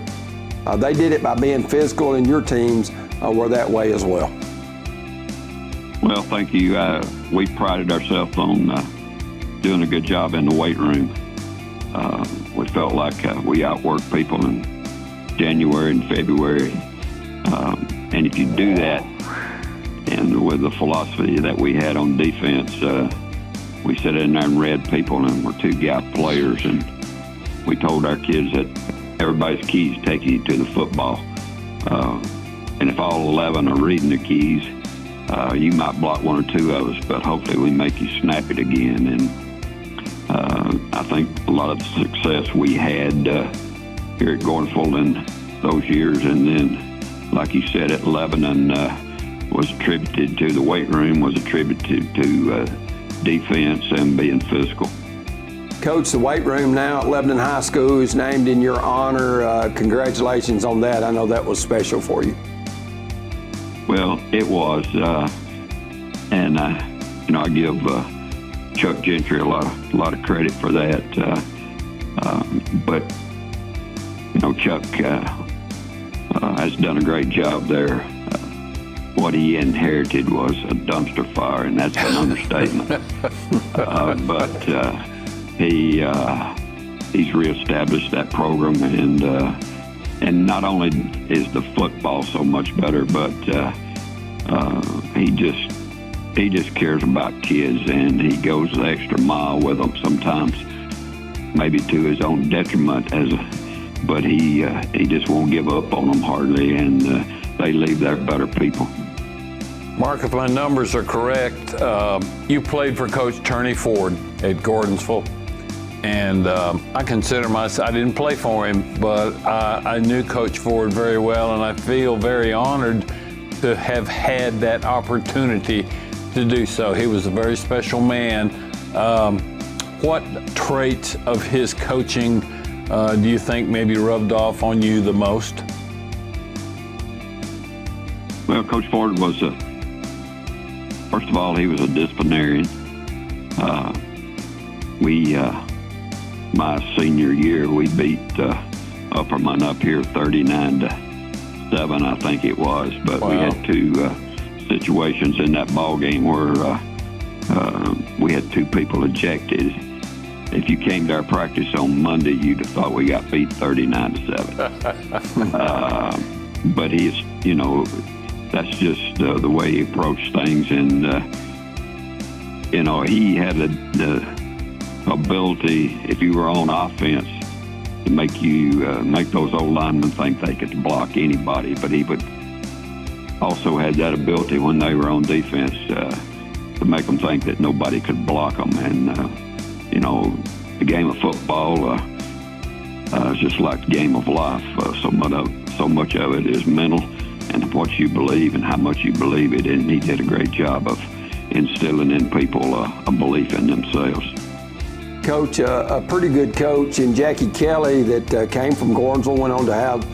they did it by being physical, and your teams were that way as well. Well, thank you. We prided ourselves on doing a good job in the weight room. We felt like we outworked people in January and February. And if you do that, and with the philosophy that we had on defense, we sat in there and read people, and we're 2 gap players, and we told our kids that everybody's keys taking you to the football. And if all 11 are reading the keys, you might block 1 or 2 of us, but hopefully we make you snap it again. And I think a lot of the success we had here at Gordonsville in those years, and then, like you said, at Lebanon, was attributed to the weight room, was attributed to defense and being physical. Coach, the weight room now at Lebanon High School is named in your honor. Congratulations on that. I know that was special for you. Well, it was, and I give Chuck Gentry a lot of credit for that. But Chuck has done a great job there. What he inherited was a dumpster fire, and that's an understatement. But he's reestablished that program, and not only is the football so much better, but he just cares about kids, and he goes the extra mile with them. Sometimes, maybe to his own detriment, but he just won't give up on them hardly, and they leave there better people. Mark, if my numbers are correct, you played for Coach Turney Ford at Gordonsville. And I consider myself, I didn't play for him, but I knew Coach Ford very well, and I feel very honored to have had that opportunity to do so. He was a very special man. What traits of his coaching do you think maybe rubbed off on you the most? Well, Coach Ford was first of all, he was a disciplinarian. My senior year, we beat Upperman up here 39-7, I think it was. But wow. We had 2 situations in that ball game where we had 2 people ejected. If you came to our practice on Monday, you'd have thought we got beat 39-7. But he's, that's just the way he approached things, and he had the ability, if you were on offense, to make those old linemen think they could block anybody. But he would also had that ability when they were on defense to make them think that nobody could block them. And the game of football is just like the game of life. So much of it is mental, and what you believe and how much you believe it. And he did a great job of instilling in people a belief in themselves. Coach, a pretty good coach in Jackie Kelly that came from Gordonsville, went on to have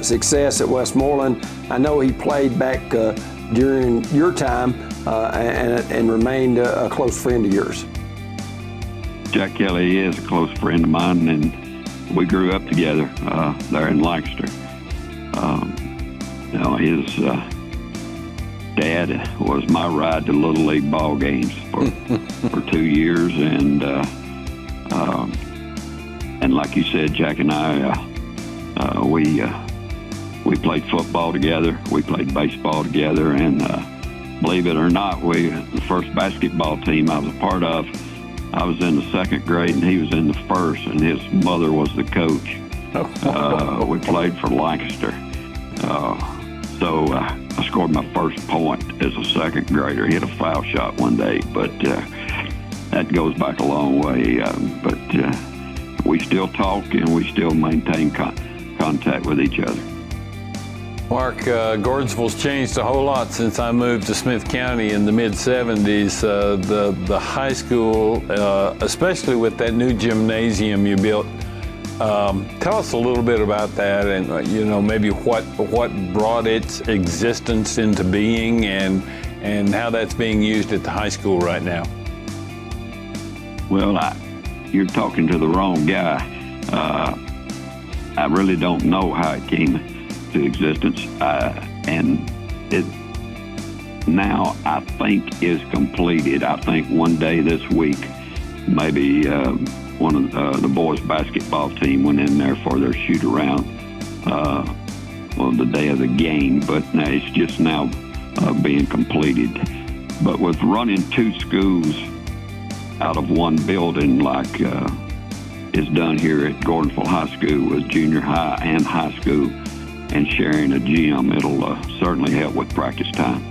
success at Westmoreland. I know he played back during your time and remained a close friend of yours. Jack Kelly is a close friend of mine, and we grew up together there in Lancaster. His dad was my ride to Little League ball games for 2 years, and like you said, Jack and I, we played football together, we played baseball together, and believe it or not, the first basketball team I was a part of, I was in the 2nd grade and he was in the 1st, and his mother was the coach. We played for Lancaster. So I scored my first point as a 2nd grader. He hit a foul shot one day, but that goes back a long way. But we still talk and we still maintain contact with each other. Mark, Gordonsville's changed a whole lot since I moved to Smith County in the mid-'70s. The high school, especially with that new gymnasium you built, tell us a little bit about that, and maybe what brought its existence into being, and how that's being used at the high school right now. Well, you're talking to the wrong guy. I really don't know how it came to existence, and it now I think is completed. I think one day this week, maybe one of the boys' basketball team went in there for their shoot around, the day of the game, but now it's just now being completed. But with running two schools out of one building like is done here at Gordonsville High School with junior high and high school, and sharing a gym, it'll certainly help with practice time.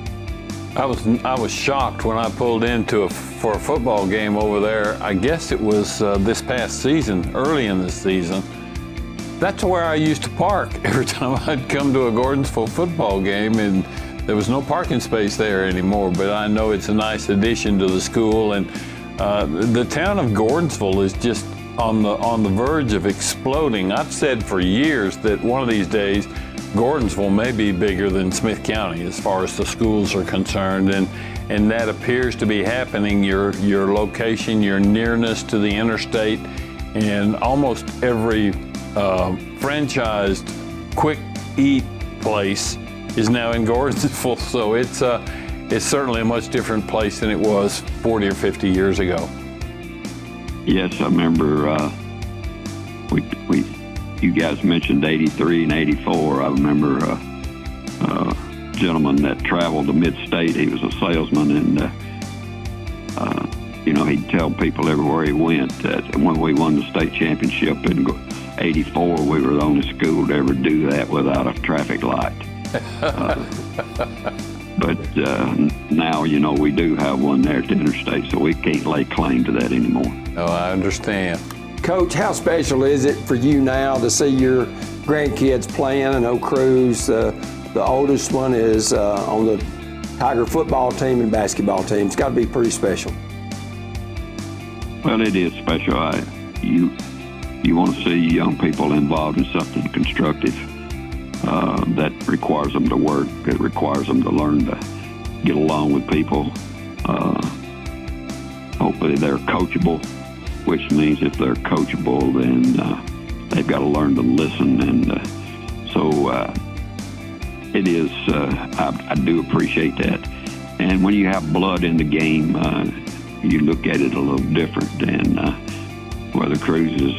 I was shocked when I pulled into for a football game over there. I guess it was this past season, early in the season. That's where I used to park every time I'd come to a Gordonsville football game, and there was no parking space there anymore. But I know it's a nice addition to the school, and the town of Gordonsville is just on the verge of exploding. I've said for years that one of these days Gordonsville may be bigger than Smith County as far as the schools are concerned, and that appears to be happening. Your location, your nearness to the interstate, and almost every franchised quick eat place is now in Gordonsville. So it's certainly a much different place than it was 40 or 50 years ago. Yes, I remember you guys mentioned 83 and 84. I remember a gentleman that traveled to mid-state. He was a salesman, and he'd tell people everywhere he went that when we won the state championship in 84, we were the only school to ever do that without a traffic light. But now, we do have one there at the interstate, so we can't lay claim to that anymore. Oh, I understand. Coach, how special is it for you now to see your grandkids playing? I know Cruz, the oldest one, is on the Tiger football team and basketball team. It's got to be pretty special. Well, it is special. You want to see young people involved in something constructive that requires them to work. It requires them to learn to get along with people. Hopefully they're coachable, which means if they're coachable, then they've got to learn to listen. And so it is, I do appreciate that. And when you have blood in the game, you look at it a little different. And whether Cruz is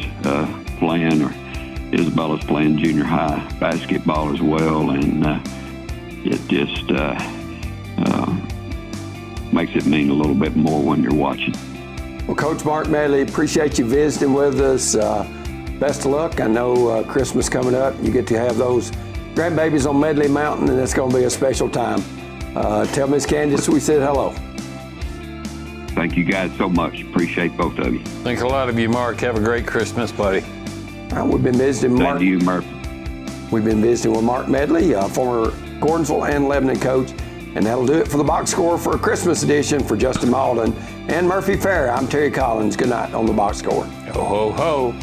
playing or Isabella's playing junior high basketball as well, and it just makes it mean a little bit more when you're watching. Well, Coach Mark Medley, appreciate you visiting with us. Best of luck. I know Christmas coming up. You get to have those grandbabies on Medley Mountain, and it's going to be a special time. Tell Miss Candace we said hello. Thank you guys so much. Appreciate both of you. Thanks a lot of you, Mark. Have a great Christmas, buddy. We've been visiting Mark. Thank you, Murphy. We've been visiting with Mark Medley, former Gordonsville and Lebanon coach. And that'll do it for the box score for a Christmas edition. For Justin Malden and Murphy Fair, I'm Terry Collins. Good night on the box score. Ho, ho, ho.